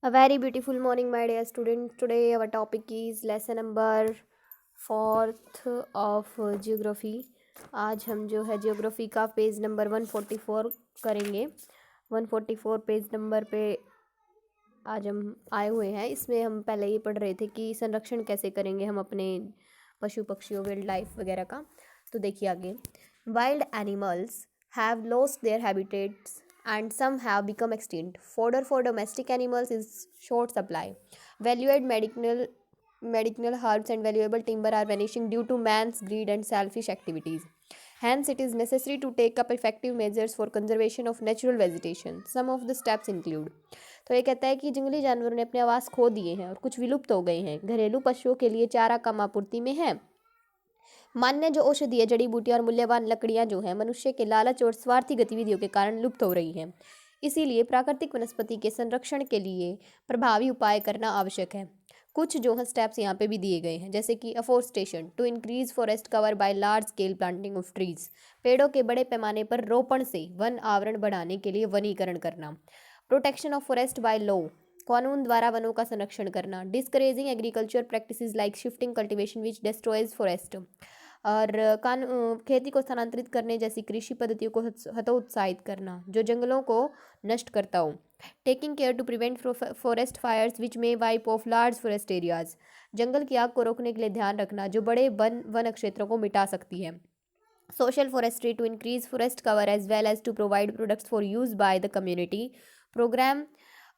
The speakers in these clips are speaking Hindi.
A very beautiful morning, my dear students. Today, our topic is lesson number fourth of geography. आज हम जो है जियोग्राफी का पेज नंबर 144 करेंगे। 144 पेज नंबर पे आज हम आए हुए हैं। इसमें हम पहले ये पढ़ रहे थे कि संरक्षण कैसे करेंगे हम अपने पशु पक्षियों वाइल्ड लाइफ वगैरह का। तो देखिए आगे, wild animals have lost their habitats and some have become extinct. Fodder for domestic animals is short supply. Valued medicinal herbs and valuable timber are vanishing due to man's greed and selfish activities. Hence, it is necessary to take up effective measures for conservation of natural vegetation. Some of the steps include. तो ये कहता है कि जंगली जानवरों ने अपने आवास खो दिए हैं और कुछ विलुप्त हो गए हैं। घरेलू पशुओं के लिए चारा कम आपूर्ति में है। मान्य जो औषधीय जड़ी बूटियां और मूल्यवान लकड़ियां जो हैं मनुष्य के लालच और स्वार्थी गतिविधियों के कारण लुप्त हो रही हैं। इसीलिए प्राकृतिक वनस्पति के संरक्षण के लिए प्रभावी उपाय करना आवश्यक है। कुछ जो है स्टेप्स यहाँ पे भी दिए गए हैं, जैसे कि afforestation to increase forest cover by large scale planting of trees. पेड़ों के बड़े पैमाने पर रोपण से वन आवरण बढ़ाने के लिए वनीकरण करना। Protection of forest by law, कानून द्वारा वनों का संरक्षण करना। Discouraging agriculture practices like shifting cultivation which destroys forest, और खेती को स्थानांतरित करने जैसी कृषि पद्धतियों को हतोत्साहित करना जो जंगलों को नष्ट करता हो। Taking care to prevent forest fires which may wipe off large forest areas, जंगल की आग को रोकने के लिए ध्यान रखना जो बड़े वन क्षेत्रों को मिटा सकती है। Social forestry to increase forest cover as well as to provide products for use by the community. Programme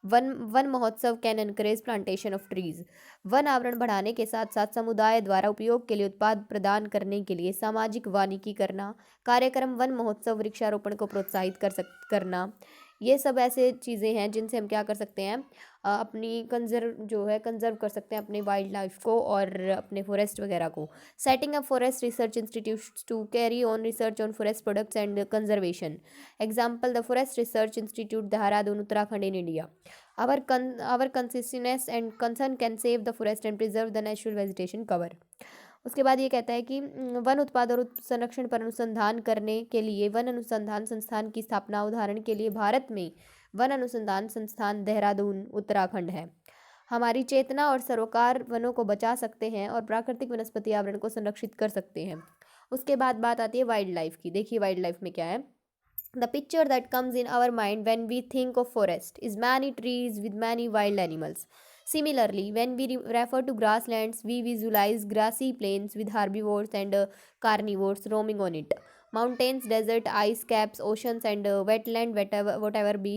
Van Van Mahotsav can encourage plantation of trees, वन आवरण बढ़ाने के साथ साथ समुदाय द्वारा उपयोग के लिए उत्पाद प्रदान करने के लिए सामाजिक वानिकी करना। कार्यक्रम वन महोत्सव वृक्षारोपण को प्रोत्साहित करना। ये सब ऐसे चीज़ें हैं जिनसे हम क्या कर सकते हैं, अपनी कंजर्व कर सकते हैं अपने वाइल्ड लाइफ को और अपने फॉरेस्ट वगैरह को। Setting up forest research institutes to carry on research on forest products and conservation. Example the forest research institute Dehradun Uttarakhand in India. Our consciousness and concern can save the forest and preserve the natural vegetation cover. उसके बाद ये कहता है कि वन उत्पाद और संरक्षण पर अनुसंधान करने के लिए वन अनुसंधान संस्थान की स्थापना। उदाहरण के लिए भारत में वन अनुसंधान संस्थान देहरादून उत्तराखंड है। हमारी चेतना और सरोकार वनों को बचा सकते हैं और प्राकृतिक वनस्पति आवरण को संरक्षित कर सकते हैं। उसके बाद बात आती है वाइल्ड लाइफ की। देखिए वाइल्ड लाइफ में क्या है। The picture that comes in our mind when we think of forest is many trees with many wild animals. Similarly, when we refer to grasslands, we visualize grassy plains with herbivores and carnivores roaming on it. Mountains, desert, ice caps, oceans, and wetland, whatever be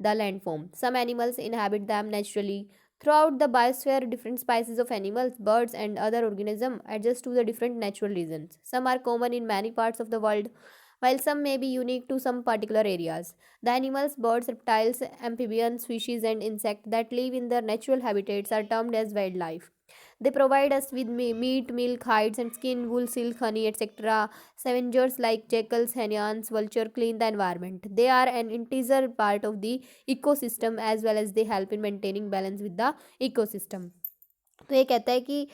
the landform. Some animals inhabit them naturally. Throughout the biosphere, different species of animals, birds, and other organisms adjust to the different natural regions. Some are common in many parts of the world, while some may be unique to some particular areas. The animals, birds, reptiles, amphibians, species, and insects that live in their natural habitats are termed as wildlife. They provide us with meat, milk, hides, and skin, wool, silk, honey, etc. Scavengers like jackals, hyenas, vulture clean the environment. They are an integral part of the ecosystem as well as they help in maintaining balance with the ecosystem. तो ये कहता है कि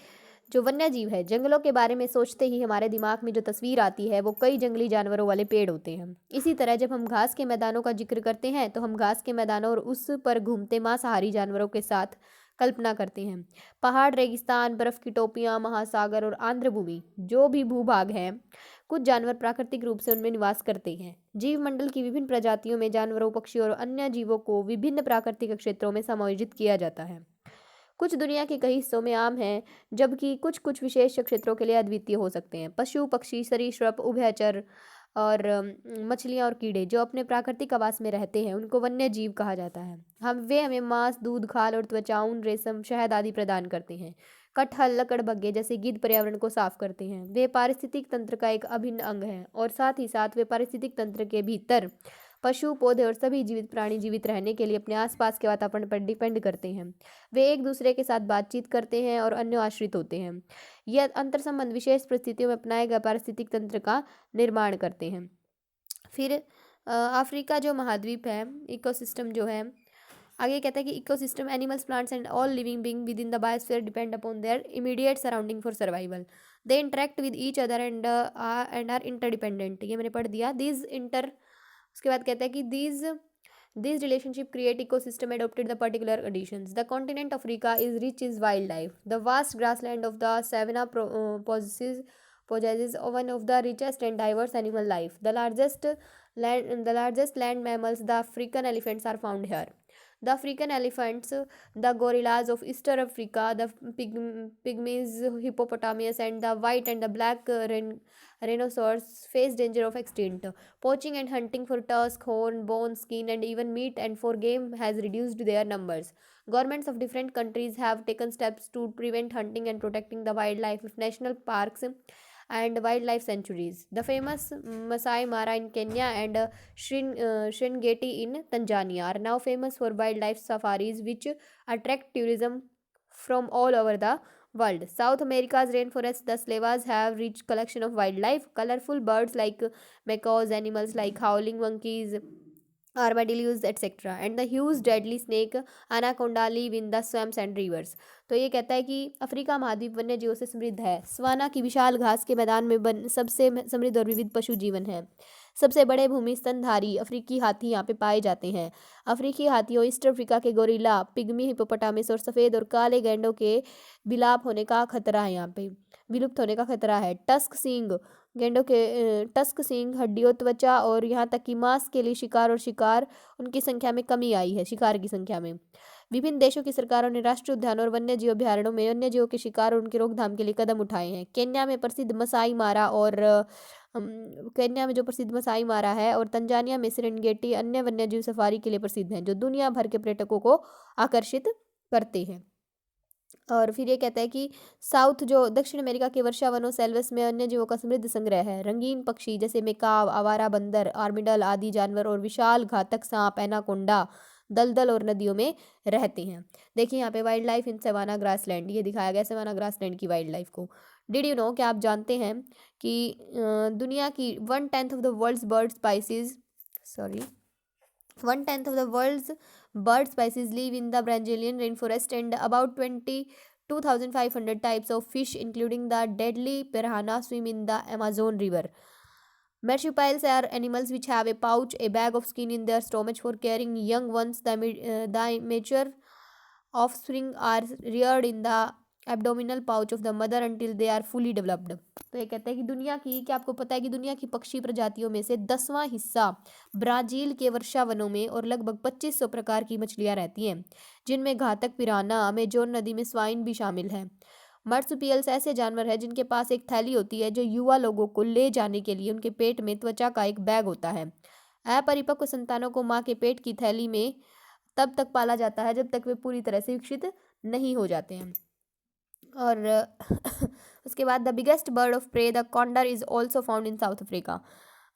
जो वन्य जीव है, जंगलों के बारे में सोचते ही हमारे दिमाग में जो तस्वीर आती है वो कई जंगली जानवरों वाले पेड़ होते हैं। इसी तरह जब हम घास के मैदानों का जिक्र करते हैं तो हम घास के मैदानों और उस पर घूमते मांसाहारी जानवरों के साथ कल्पना करते हैं। पहाड़, रेगिस्तान, बर्फ की टोपियां, महासागर और आंध्र भूमि जो भी भूभाग हैं, कुछ जानवर प्राकृतिक रूप से उनमें निवास करते हैं। जीव मंडल की विभिन्न प्रजातियों में जानवरों, पक्षियों और अन्य जीवों को विभिन्न प्राकृतिक क्षेत्रों में समायोजित किया जाता है। कुछ दुनिया के कई हिस्सों में आम हैं, जबकि कुछ कुछ विशेष क्षेत्रों के लिए अद्वितीय हो सकते हैं। पशु, पक्षी, सरीसृप, उभयचर और मछलियाँ और कीड़े जो अपने प्राकृतिक आवास में रहते हैं उनको वन्य जीव कहा जाता है। वे हमें मांस, दूध, खाल और त्वचा, ऊन, रेशम, शहद आदि प्रदान करते हैं। कटहल, लकड़बग्गे जैसे गिद्ध पर्यावरण को साफ करते हैं। वे पारिस्थितिक तंत्र का एक अभिन्न अंग है और साथ ही साथ वे पारिस्थितिक तंत्र के भीतर पशु, पौधे और सभी जीवित प्राणी जीवित रहने के लिए अपने आसपास के वातावरण पर डिपेंड करते हैं। वे एक दूसरे के साथ बातचीत करते हैं और अन्य आश्रित होते हैं। यह अंतर संबंध विशेष परिस्थितियों में अपनाए गए पारिस्थितिक तंत्र का निर्माण करते हैं। फिर अफ्रीका जो महाद्वीप है, इकोसिस्टम जो है, आगे कहता है कि ecosystem animals, plants and all living being within the biosphere depend upon their immediate surrounding for survival. They interact with each other and are interdependent. ये मैंने पढ़ दिया। दीज इंटर उसके बाद कहता है कि these These relationships create ecosystem adapted the particular conditions. The continent of Africa is rich in wildlife. The vast grassland of the savanna possesses one of the richest and diverse animal life. The largest land mammals, the African elephants, are found here. The African elephants, the gorillas of Eastern Africa, the pygmies, hippopotamus, and the white and the black rhinoceros face danger of extinct. Poaching and hunting for tusk, horn, bone, skin, and even meat and for game has reduced their numbers. Governments of different countries have taken steps to prevent hunting and protecting the wildlife of national parks and wildlife sanctuaries. The famous Masai Mara in Kenya and Serengeti in Tanzania are now famous for wildlife safaris, which attract tourism from all over the world. South America's rainforests, the savannas, have rich collection of wildlife, colorful birds like macaws, animals like howling monkeys, armadillos, etc. And the huge deadly snake anaconda live in the swamps and rivers. तो ये कहता है कि अफ्रीका महाद्वीप वन्य जीवों से समृद्ध है। सवाना की विशाल घास के मैदान में सबसे समृद्ध और विविध पशु जीवन है। सबसे बड़े भूमि स्तनधारी अफ्रीकी हाथी यहाँ पे पाए जाते हैं। अफ्रीकी हाथियों, ईस्ट अफ्रीका के गोरिल्ला, पिग्मी हिप्पोपोटामस और सफ़ेद और काले गैंडों के विलाप होने का खतरा है, यहाँ पे विलुप्त होने का खतरा है। गेंडों के टस्क सींग, हड्डियों, त्वचा और यहाँ तक कि मांस के लिए शिकार उनकी संख्या में कमी आई है, शिकार की संख्या में। विभिन्न देशों की सरकारों ने राष्ट्रीय उद्यान और वन्य जीव अभ्यारण्यों में वन्य जीवों के शिकार और उनकी रोकथाम के लिए कदम उठाए हैं। केन्या में जो प्रसिद्ध मसाई मारा है और तंजानिया में सेरेंगेटी अन्य वन्य जीव सफारी के लिए प्रसिद्ध हैं, जो दुनिया भर के पर्यटकों को आकर्षित करते हैं। और फिर ये कहता है कि साउथ जो दक्षिण अमेरिका के वर्षावनों सेल्वस में अन्य जीवों का समृद्ध संग्रह है। रंगीन पक्षी जैसे मेकाव, आवारा बंदर, आर्मिडल आदि जानवर और विशाल घातक सांप एनाकोंडा दलदल और नदियों में रहते हैं। देखिए यहाँ पे wildlife in savanna grassland, ये दिखाया गया सवाना ग्रासलैंड की वाइल्ड लाइफ को। डिड यू नो, क्या आप जानते हैं कि दुनिया की 1/10 of the world's bird species 1/10 of the world's bird species live in the Brazilian rainforest, and about 22,500 types of fish, including the deadly piranha, swim in the Amazon River. Marsupials are animals which have a pouch, a bag of skin in their stomach for carrying young ones. The mature offspring are reared in the abdominal pouch of the mother until they are fully developed. तो ये कहते हैं कि क्या आपको पता है कि दुनिया की पक्षी प्रजातियों में से 10वां हिस्सा ब्राजील के वर्षावनों में और लगभग 2500 प्रकार की मछलियां रहती हैं, जिनमें घातक पिराना, अमेजोन नदी में स्वाइन भी शामिल है। मर्सुपियल्स ऐसे जानवर हैं जिनके पास एक थैली होती है जो युवा लोगों को ले जाने के लिए उनके पेट में त्वचा का एक बैग होता है। अपरिपक्व संतानों को माँ के पेट की थैली में तब तक पाला जाता है जब तक वे पूरी तरह से विकसित नहीं हो जाते हैं। और उसके बाद the biggest bird of prey the condor is also found in South Africa.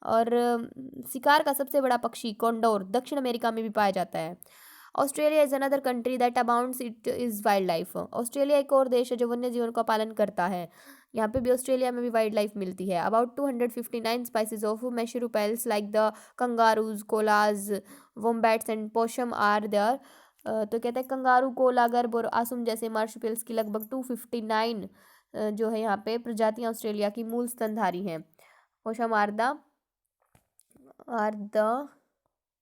और शिकार का सबसे बड़ा पक्षी कॉन्डोर दक्षिण अमेरिका में भी पाया जाता है। Australia is another country that abounds it is wild life. Australia एक और देश है जो वन्य जीवन का पालन करता है। यहाँ पे भी ऑस्ट्रेलिया में भी वाइल्ड लाइफ मिलती है। About 259 species of marsupials like the kangaroos, koalas, wombats and possum are there. तो कहते हैं कंगारू, कोला, गर्ब और आसुम जैसे मार्शपेल्स की लगभग 259 जो है यहाँ पे प्रजातियाँ ऑस्ट्रेलिया की मूल स्तनधारी हैं। पोशम आर द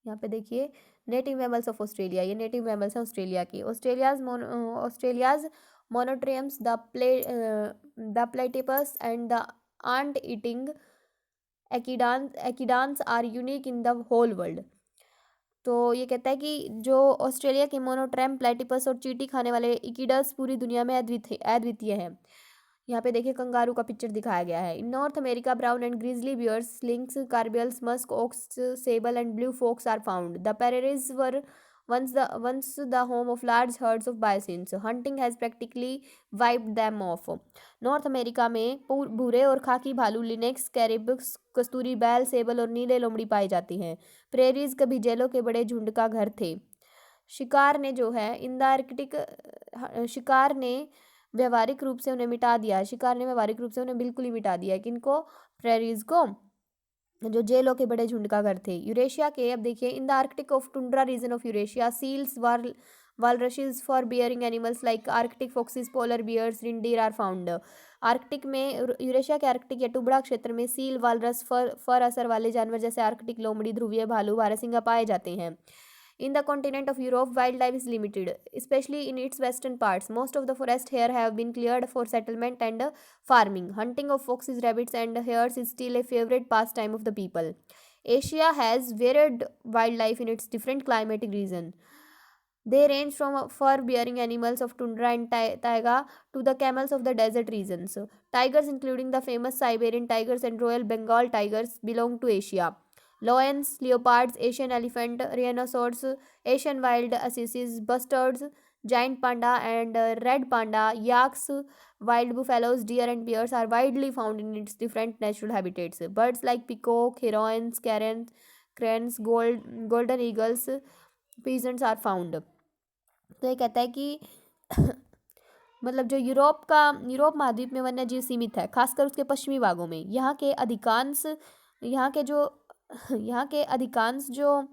यहाँ पे देखिए नेटिव मैमल्स ऑफ ऑस्ट्रेलिया, ये नेटिव मैमल्स हैं ऑस्ट्रेलिया की। Australia's monotremes, the platypus and the ant eating echidnas are unique in the whole world. तो ये कहता है कि जो ऑस्ट्रेलिया के मोनोट्रैम, प्लेटिपस और चींटी खाने वाले इकिडस पूरी दुनिया में अद्वितीय हैं। यहाँ पे देखिए कंगारू का पिक्चर दिखाया गया है। In North America brown and grizzly bears, lynx, caribous, musk ox, sable and blue fox are found. The prairies were once the home of large herds of bisons. Hunting has practically wiped them off. North America में भूरे और खाकी भालू, लिनेक्स, कैरिब्स, कस्तूरी बैल, सेबल और नीले लोमड़ी पाई जाती हैं। प्रेरीज कभी जेलों के बड़े झुंड का घर थे। शिकार ने जो है इन द आर्कटिक शिकार ने व्यवहारिक रूप से उन्हें मिटा दिया। शिकार ने व्यवहारिक रूप से उन्हें बिल्कुल ही मिटा दिया। किनको? प्रेरीज को, जो जेलों के बड़े झुंड का घर थे। यूरेशिया के, अब देखिए, in the Arctic of tundra region of Eurasia, seals, walrushes for bearing animals like arctic foxes, polar bears, reindeer are found. Arctic में, यूरेशिया के आर्कटिक या टुबड़ा क्षेत्र में सील, वालरस, फर असर वाले जानवर जैसे आर्कटिक लोमड़ी, ध्रुवीय भालू, बारहसिंगा पाए जाते हैं। In the continent of Europe, wildlife is limited, especially in its western parts. Most of the forest here have been cleared for settlement and farming. Hunting of foxes, rabbits, and hares is still a favorite pastime of the people. Asia has varied wildlife in its different climatic regions. They range from fur-bearing animals of tundra and taiga to the camels of the desert regions. Tigers, including the famous Siberian tigers and Royal Bengal tigers, belong to Asia. Lions, leopards, Asian elephant, rhinoceros, Asian wild asses, bustards, giant panda, and red panda, yaks, wild buffaloes, deer, and bears are widely found in its different natural habitats. Birds like peacock, herons, cranes, golden eagles, peasants are found. तो ये कहता है कि मतलब जो यूरोप महाद्वीप में वन्य जीव सीमित है, खासकर उसके पश्चिमी भागों में। यहाँ के जो यहाँ के अधिकांश जो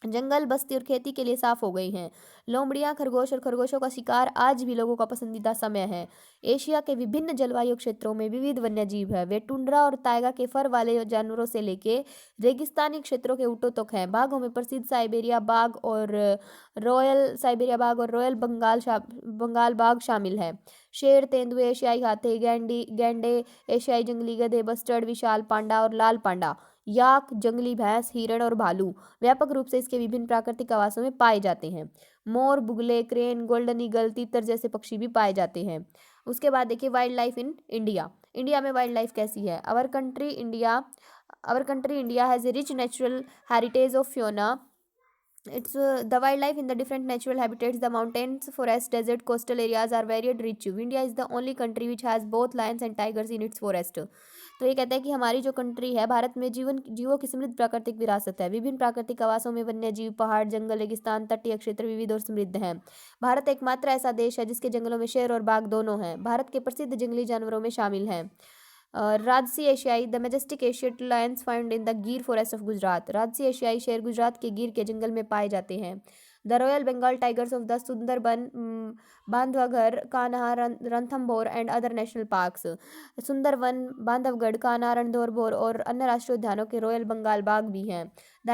जंगल बस्ती और खेती के लिए साफ हो गई हैं। लोमड़ियाँ, खरगोश और खरगोशों का शिकार आज भी लोगों का पसंदीदा समय है। एशिया के विभिन्न जलवायु क्षेत्रों में विविध वन्यजीव है। वे टुंड्रा और ताइगा के फर वाले जानवरों से लेके रेगिस्तानी क्षेत्रों के ऊँटों तक हैं। बाघों में प्रसिद्ध साइबेरिया बाघ और रॉयल बंगाल बाघ शामिल है। शेर, तेंदुए, एशियाई हाथी, गैंडे, एशियाई जंगली गधे, बस्टर्ड, विशाल पांडा और लाल पांडा, याक, जंगली भैंस, हिरण और भालू व्यापक रूप से इसके विभिन्न प्राकृतिक आवासों में पाए जाते हैं। मोर, बुगले, क्रेन, गोल्डन ईगल, तीतर जैसे पक्षी भी पाए जाते हैं। उसके बाद देखिए wild life in India. India में वाइल्ड लाइफ कैसी है? Our country India has a rich natural heritage of fauna. It's the wildlife in the different natural habitats. The mountains, forests, desert, coastal areas are varied rich. India is the only country which has both lions and tigers in its forest. तो ये कहते हैं कि हमारी जो कंट्री है, भारत में जीवों की समृद्ध प्राकृतिक विरासत है। विभिन्न प्राकृतिक आवासों में वन्य जीव, पहाड़, जंगल, रेगिस्तान, तटीय क्षेत्र विविध और समृद्ध हैं। भारत एकमात्र ऐसा देश है जिसके जंगलों में शेर और बाघ दोनों हैं। भारत के प्रसिद्ध जंगली जानवरों में शामिल हैं राजसी एशियाई the majestic Asiatic lions found in the Gir forest of Gujarat. राजसी एशियाई शेर गुजरात के गिर के जंगल में पाए जाते हैं। The royal Bengal tigers of the Sundarban, Bandhavgarh, Kanha, Ranthambore and other national parks. Sundarvan, Bandhavgarh, Kanha, Ranthambore और अन्य राष्ट्रीय उद्यानों के रॉयल बंगाल बाघ भी हैं। The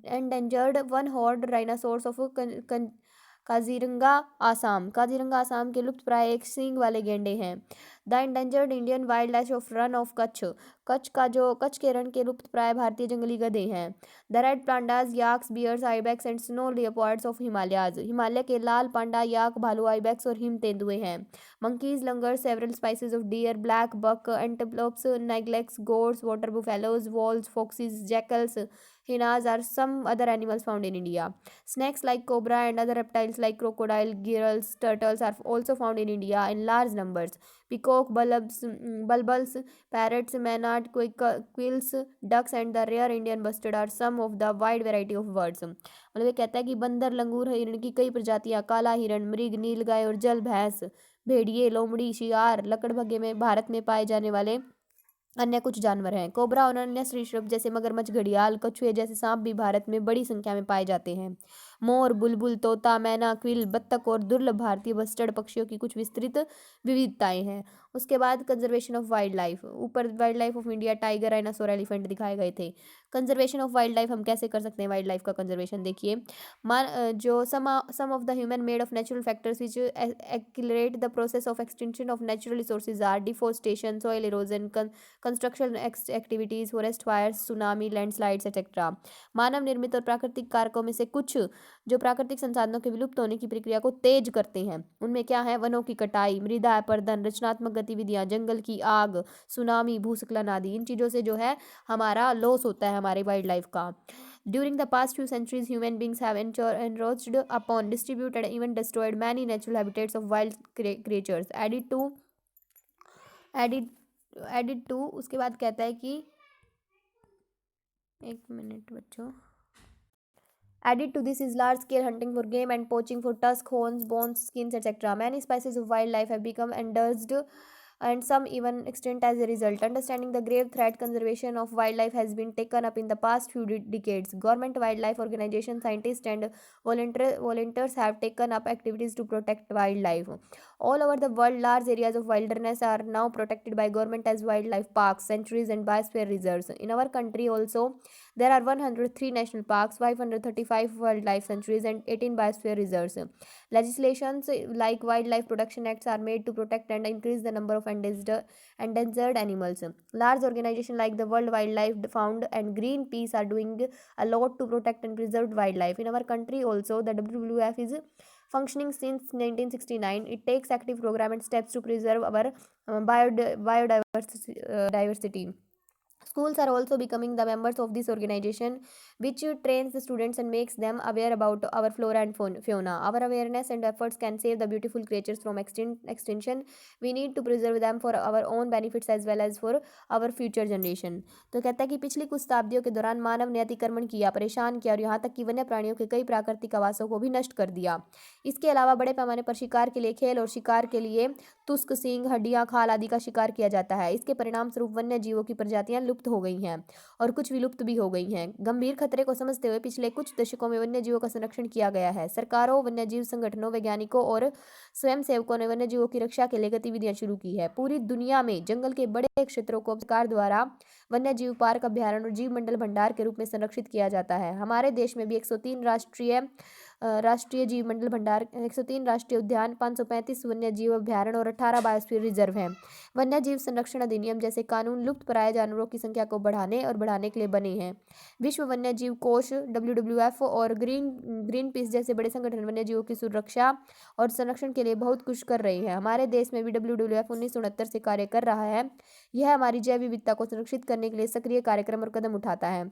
endangered one horn rhinoceros of Kaziranga Assam के लुप्त प्राय एक सींग वाले गैंडे हैं। The endangered Indian wild life of Rann of Kutch के रण के लुप्त प्राय भारतीय जंगली गधे हैं। The red pandas, yaks, bears, ibex and snow leopards of Himalayas. Himalaya के लाल पांडा, याक, भालू, आइबेक्स और हिम तेंदुए हैं। Monkeys, langur, several species of deer, black buck, antelopes, nilgais, goats, water buffaloes, wolves, foxes, jackals, hyenas are some other animals found in India. Snakes like cobra and other reptiles like crocodile, giraffe, turtles are also found in India in large numbers. Peacock, bulbuls, parrots, maynard, quails, ducks and the rare Indian bustard are some of the wide variety of birds. मतलब ये कहता है कि बंदर, लंगूर, हिरण की कई प्रजातियां, काला हिरण, मृग, नीलगाय और जल भैंस, भेड़िए, लोमड़ी, शियार, लकड़बग्गे में भारत में पाए जाने वाले अन्य कुछ जानवर हैं। कोबरा और अन्य सरीसृप जैसे मगरमच्छ, घड़ियाल, कछुए जैसे सांप भी भारत में बड़ी संख्या में पाए जाते हैं। मोर, बुलबुल, तोता, मैना, क्विल, बत्तख और दुर्लभ भारतीय बस्टर्ड पक्षियों की कुछ विस्तृत विविधताएं हैं। उसके बाद कंजर्वेशन ऑफ वाइल्ड लाइफ। ऊपर wild life of India, tiger, dinosaur, elephant दिखाए गए थे। कंजर्वेशन ऑफ वाइल्ड लाइफ हम कैसे कर सकते हैं? वाइल्ड लाइफ का कंजर्वेशन देखिए, जो some of the human made of natural factors which accelerate the process of extension of natural resources are deforestation, soil erosion, construction activities, forest fires, tsunami, landslides etcetera. मानव निर्मित और प्राकृतिक कारकों में से कुछ जो प्राकृतिक संसाधनों के विलुप्त होने की प्रक्रिया को तेज करते हैं, उनमें क्या है? वनों की कटाई, मृदा अपरदन, रचनात्मक गतिविधियां, जंगल की आग, सुनामी, भूस्खलन आदि। इन चीज़ों से जो है हमारा लॉस होता है हमारे वाइल्ड लाइफ का। During the past few centuries, human beings have encroached upon, distributed, and even destroyed many natural habitats of wild creatures. Added to उसके बाद कहता है कि एक मिनट बच्चों। Added to this is large-scale hunting for game and poaching for tusk, horns, bones, skins, etc. Many species of wildlife have become endangered and some even extinct as a result. Understanding the grave threat, conservation of wildlife has been taken up in the past few decades. Government, wildlife organizations, scientists, and volunteers have taken up activities to protect wildlife. All over the world, large areas of wilderness are now protected by government as wildlife parks, sanctuaries, and biosphere reserves. In our country also, There are 103 national parks, 535 wildlife sanctuaries, and 18 biosphere reserves. Legislations like Wildlife Protection Acts are made to protect and increase the number of endangered animals. Large organizations like the World Wildlife Fund and Greenpeace are doing a lot to protect and preserve wildlife. In our country also, the WWF is functioning since 1969. It takes active program and steps to preserve our biodiversity. Schools are also becoming the members of this organization, which trains the students and makes them aware about our flora and fauna. Our awareness and efforts can save the beautiful creatures from extinction. We need to preserve them for our own benefits as well as for our future generation. तो कहता है कि पिछली कुछ शताब्दियों के दौरान मानव ने अतिक्रमण किया, परेशान किया और यहाँ तक कि वन्य प्राणियों के कई प्राकृतिक आवासों को भी नष्ट कर दिया। इसके अलावा बड़े पैमाने पर शिकार के लिए खेल और शिकार के लिए तुस्क, सींग, हड्डियां, खाल आदि का शिकार किया जाता है। इसके परिणाम स्वरूप वन्य जीवों की प्रजातियां लुप्त हो गई हैं और कुछ विलुप्त भी हो गई हैं। गंभीर खतरे को समझते हुए पिछले कुछ दशकों में वन्य जीवों का संरक्षण किया गया है। सरकारों, वन्य जीव संगठनों, वैज्ञानिकों और स्वयंसेवकों ने वन्य जीवों की रक्षा के लिए गतिविधियां शुरू की है। पूरी दुनिया में जंगल के बड़े क्षेत्रों को सरकार द्वारा वन्य जीव पार्क, अभ्यारण्य और जीव मंडल भंडार के रूप में संरक्षित किया जाता है। हमारे देश में भी 103 राष्ट्रीय जीव मंडल भंडार, 103 राष्ट्रीय उद्यान, 535 वन्य जीव अभ्यारण्य और 18 बायोस्फीयर रिजर्व हैं। वन्य जीव संरक्षण अधिनियम जैसे कानून लुप्तप्राय जानवरों की संख्या को बढ़ाने के लिए बने हैं। विश्व वन्य जीव कोष WWF और ग्रीन पीस जैसे बड़े संगठन वन्य जीवों की सुरक्षा और संरक्षण के लिए बहुत कुछ कर रहे हैं। हमारे देश में भी WWF 1969 से कार्य कर रहा है। यह हमारी जैव विविधता को संरक्षित करने के लिए सक्रिय कार्यक्रम और कदम उठाता है।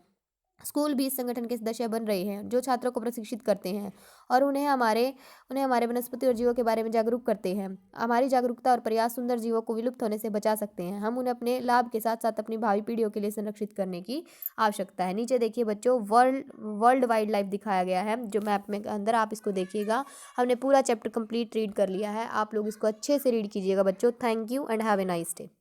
स्कूल भी इस संगठन के सदस्य बन रहे हैं, जो छात्रों को प्रशिक्षित करते हैं और उन्हें हमारे वनस्पति और जीवों के बारे में जागरूक करते हैं। हमारी जागरूकता और प्रयास सुंदर जीवों को विलुप्त होने से बचा सकते हैं। हम उन्हें अपने लाभ के साथ साथ अपनी भावी पीढ़ियों के लिए संरक्षित करने की आवश्यकता है। नीचे देखिए बच्चों, वर्ल्ड वाइल्ड लाइफ दिखाया गया है जो मैप में अंदर, आप इसको देखिएगा। हमने पूरा चैप्टर कंप्लीट रीड कर लिया है। आप लोग इसको अच्छे से रीड कीजिएगा बच्चों। Thank you and have a nice day.